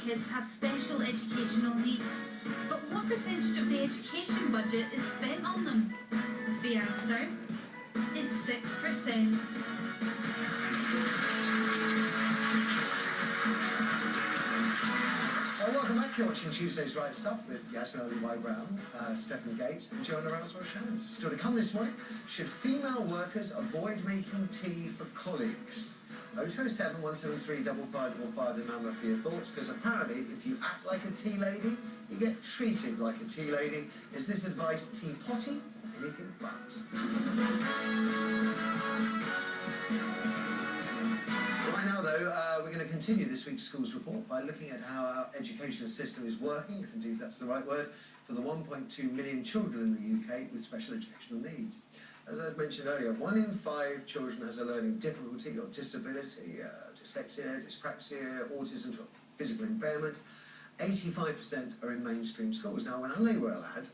kids have special educational needs, but what percentage of the education budget is spent on them? The answer is 6%. Welcome back. You're watching Tuesday's Right Stuff with Yasmin Brown, Stephen Gates and Joanna Rowswell-Shans. Still to come this morning, should female workers avoid making tea for colleagues? 0207 173 5555, the number for your thoughts, because apparently if you act like a tea lady, you get treated like a tea lady. Is this advice tea potty or anything but? Right now, though, we're going to continue this week's Schools Report by looking at how our education system is working, if indeed that's the right word, for the 1.2 million children in the UK with special educational needs. As I mentioned earlier, 1 in 5 children has a learning difficulty or disability, dyslexia, dyspraxia, autism, physical impairment. 85% are in mainstream schools. Now, when I were a lad,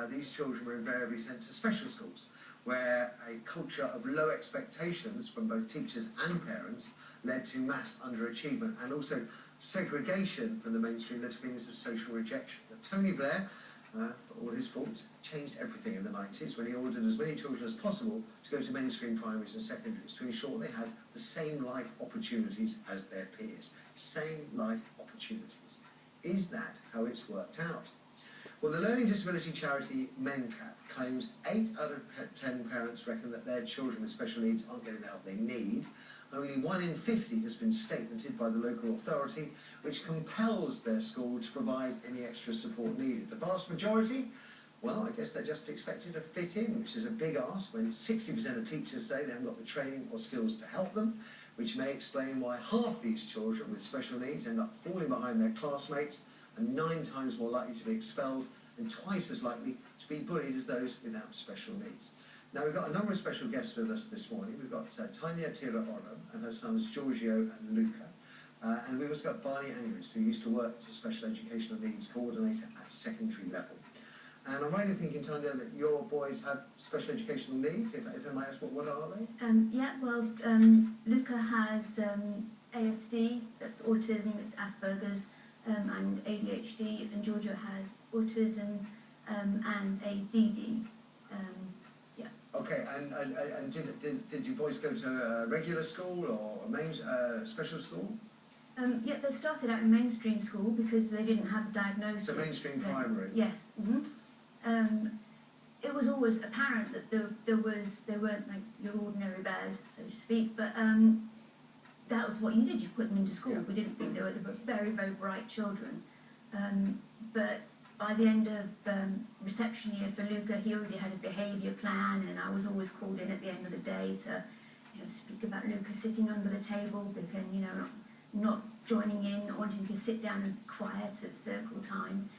these children were invariably sent to special schools, where a culture of low expectations from both teachers and parents led to mass underachievement, and also segregation from the mainstream led to feelings of social rejection. Now, Tony Blair, for all his faults, changed everything in the 90s when he ordered as many children as possible to go to mainstream primaries and secondaries to ensure they had the same life opportunities as their peers. Same life opportunities. Is that how it's worked out? Well, the learning disability charity MENCAP claims 8 out of 10 parents reckon that their children with special needs aren't getting the help they need. Only 1 in 50 has been statemented by the local authority, which compels their school to provide any extra support needed. The vast majority, well, I guess they're just expected to fit in, which is a big ask when 60% of teachers say they haven't got the training or skills to help them, which may explain why half these children with special needs end up falling behind their classmates and 9 times more likely to be expelled and twice as likely to be bullied as those without special needs. Now, we've got a number of special guests with us this morning. We've got Tanya Tira-Oro and her sons Giorgio and Luca. And we've also got Barney Angris, who used to work as a special educational needs coordinator at secondary level. And I'm right in thinking, Tanya, that your boys have special educational needs. If I may ask, what are they? Luca has AFD, that's autism, it's Asperger's, and ADHD, and Giorgio has autism and ADD. Okay, and did you boys go to a regular school or a special school? Yeah, they started out in mainstream school because they didn't have a diagnosis. So mainstream primary? Yes. Mm-hmm. It was always apparent that they weren't like your ordinary bears, so to speak, but that was what you did, you put them into school. Yeah. We didn't think they were very, very bright children. But by the end of reception year for Luca, he already had a behaviour plan, and I was always called in at the end of the day to, speak about Luca sitting under the table, because, not joining in, not wanting to sit down and quiet at circle time.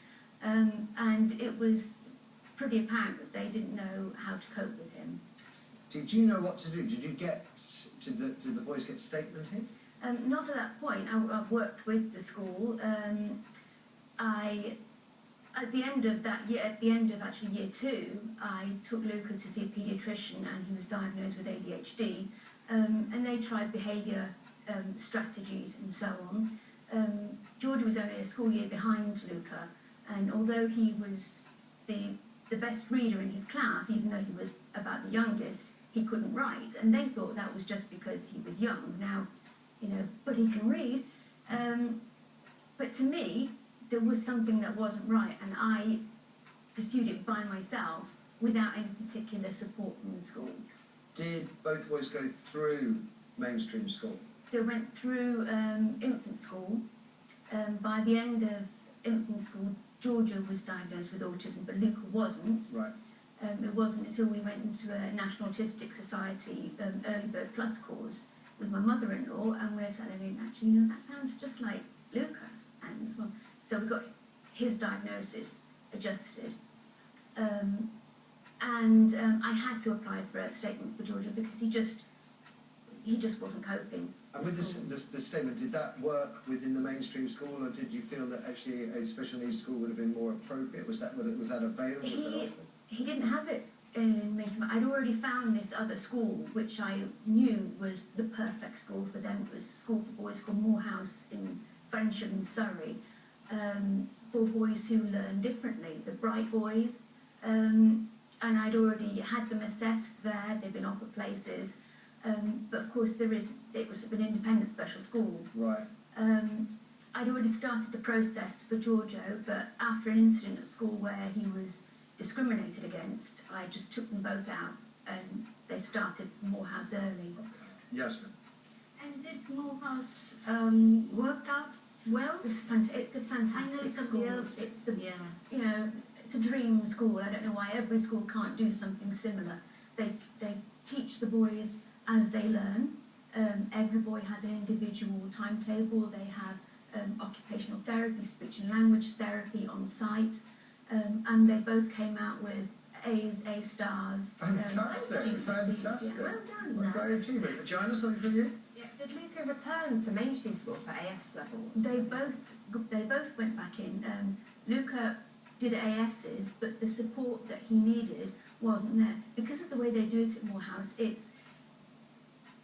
And it was pretty apparent that they didn't know how to cope with him. Did you know what to do? Did the boys get statemented? Not at that point. I worked with the school. At the end of that year, at the end of actually year 2, I took Luca to see a paediatrician, and he was diagnosed with ADHD. And they tried behaviour strategies and so on. George was only a school year behind Luca, and although he was the best reader in his class, even though he was about the youngest, he couldn't write, and they thought that was just because he was young. Now, but he can read. But to me, there was something that wasn't right, and I pursued it by myself without any particular support from the school. Did both boys go through mainstream school? They went through infant school. By the end of infant school, Georgia was diagnosed with autism, but Luca wasn't. Right. It wasn't until we went into a National Autistic Society Early Bird Plus course with my mother-in-law, and we're saying, actually, that sounds just like Luca. And so we got his diagnosis adjusted. I had to apply for a statement for Georgia because he just wasn't coping. And with the statement, did that work within the mainstream school, or did you feel that actually a special needs school would have been more appropriate? Was that available? Was that offered? He didn't have it in mainstream. I'd already found this other school, which I knew was the perfect school for them. It was a school for boys called Morehouse in Frensham in Surrey. for boys who learn differently, the bright boys, and I'd already had them assessed there, they'd been offered places, but of course it was an independent special school. Right. I'd already started the process for Giorgio, but after an incident at school where he was discriminated against, I just took them both out and they started Morehouse early. Okay. Yasmin. And did Morehouse work out well? It's a fantastic school. Else. It's the Yeah. It's a dream school. I don't know why every school can't do something similar. They teach the boys as they learn. Every boy has an individual timetable. They have occupational therapy, speech and language therapy on site, and they both came out with A's, A stars. Fantastic, GCSEs. fantastic. Yeah. Well done, What a great lads. achievement. Joanna, something from you? Yeah, did Luca return to mainstream school for AS levels? They both went back in. Luca did ASs, but the support that he needed wasn't there because of the way they do it at Morehouse.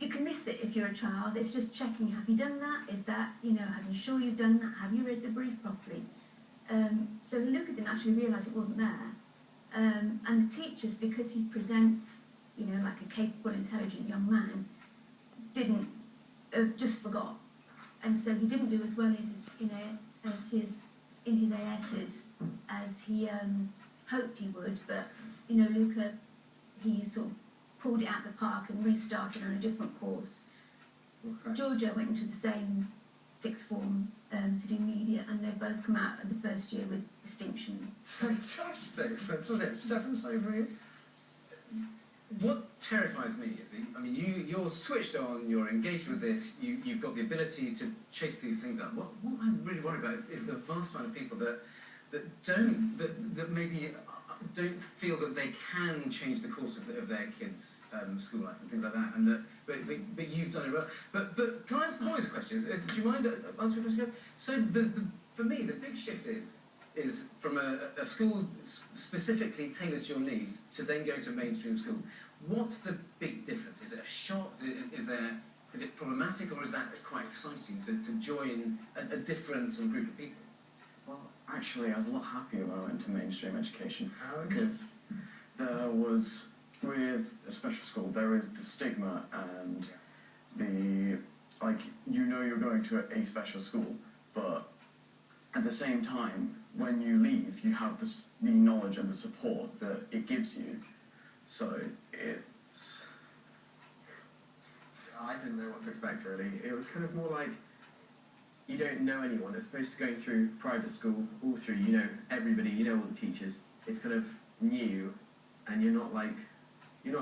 You can miss it if you're a child. It's just checking, have you done that? Is that, are you sure you've done that? Have you read the brief properly? So Luca didn't actually realise it wasn't there. And the teachers, because he presents, like a capable, intelligent young man, just forgot. And so he didn't do as well in his ASs as he hoped he would. But, Luca, he sort of pulled it out of the park and restarted on a different course. Okay. Giorgio went into the same sixth form to do media, and they both come out of the first year with distinctions. Fantastic, fantastic. Stefan, something from you? What terrifies me is you're switched on, you're engaged with this, you've got the ability to chase these things up. What I'm really worried about is the vast amount of people that maybe don't feel that they can change the course of their kids' school life and things like that, and but you've done it well. But can I ask the boys a question? Do you mind answering a question? So for me the big shift is from a school specifically tailored to your needs to then going to a mainstream school. What's the big difference? Is it a shock? Is it problematic, or is that quite exciting to join a different group of people? Well, actually, I was a lot happier when I went to mainstream education How? because there was, with a special school, there is the stigma and you're going to a special school, but at the same time, when you leave, you have the knowledge and the support that it gives you. So I didn't know what to expect, really. It was kind of more like you don't know anyone. As opposed to going through private school, all through, you know everybody, you know all the teachers. It's kind of new, and you're not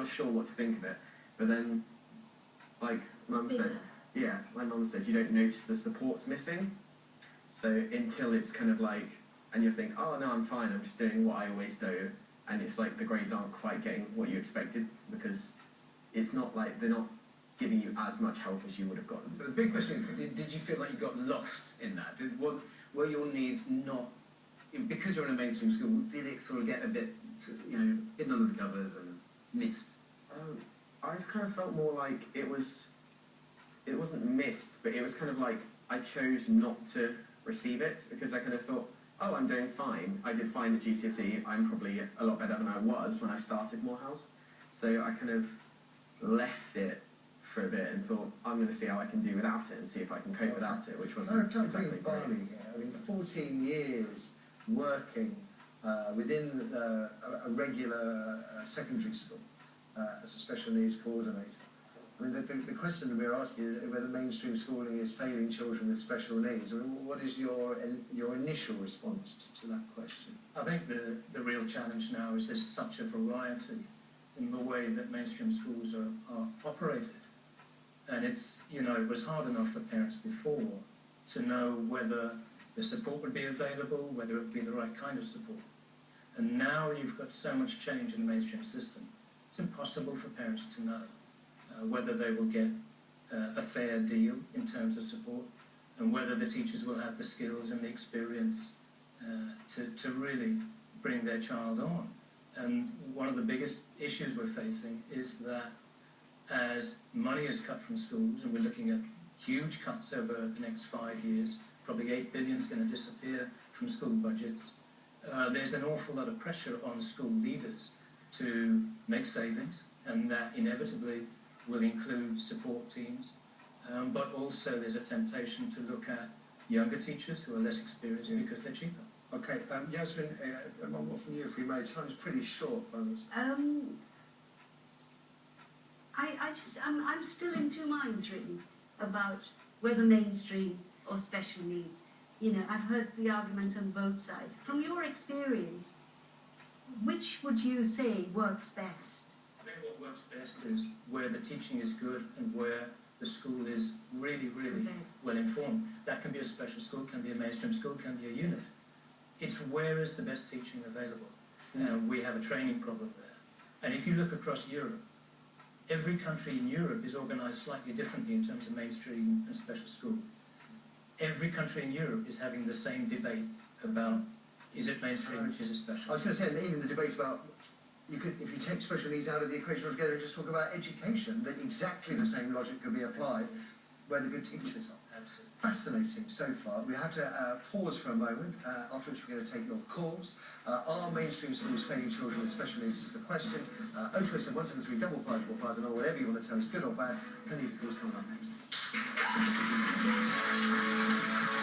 sure what to think of it. But then, like Mum said, like Mum said, you don't notice the support's missing. So until it's kind of like, and you think, oh no, I'm fine, I'm just doing what I always do, and it's like the grades aren't quite getting what you expected, because it's not like they're not giving you as much help as you would have gotten. So the big question is, did you feel like you got lost in that? Were your needs not, because you're in a mainstream school, did it sort of get a bit, hidden under the covers and missed? I kind of felt more like it wasn't missed, but it was kind of like I chose not to receive it, because I kind of thought, oh, I'm doing fine. I did fine at GCSE. I'm probably a lot better than I was when I started Morehouse. So I kind of left it for a bit and thought, I'm going to see how I can do without it and see if I can cope without it, which wasn't exactly great. Barney here. 14 years working within a regular secondary school as a special needs coordinator. The question that we're asking is whether mainstream schooling is failing children with special needs. What is your initial response to that question? I think the real challenge now is there's such a variety in the way that mainstream schools are operated. And it was hard enough for parents before to know whether the support would be available, whether it would be the right kind of support. And now you've got so much change in the mainstream system, it's impossible for parents to know whether they will get a fair deal in terms of support, and whether the teachers will have the skills and the experience to really bring their child on. And one of the biggest issues we're facing is that as money is cut from schools, and we're looking at huge cuts over the next 5 years, Probably 8 billion is going to disappear from school budgets. There's an awful lot of pressure on school leaders to make savings, and that inevitably will include support teams. But also there's a temptation to look at younger teachers who are less experienced because they're cheaper. Okay, Yasmin, one more from you if we may. Time's pretty short, fellas. I'm still in two minds really about whether mainstream or special needs. You know, I've heard the arguments on both sides. From your experience, which would you say works best? I think what works best is where the teaching is good and where the school is really, really well informed. That can be a special school, can be a mainstream school, can be a unit. It's where is the best teaching available. We have a training problem there. And if you look across Europe, every country in Europe is organised slightly differently in terms of mainstream and special school. Every country in Europe is having the same debate about, is it mainstream, is it special? I was going to say, and even the debate about, if you take special needs out of the equation altogether and just talk about education, that exactly the same logic could be applied where the good teachers are. Absolutely. Fascinating so far. We have to pause for a moment, after which we're going to take your calls. Are mainstream schools failing children with special needs is the question. 0207 173 5555, and whatever you want to tell us, good or bad. Plenty of calls coming up next.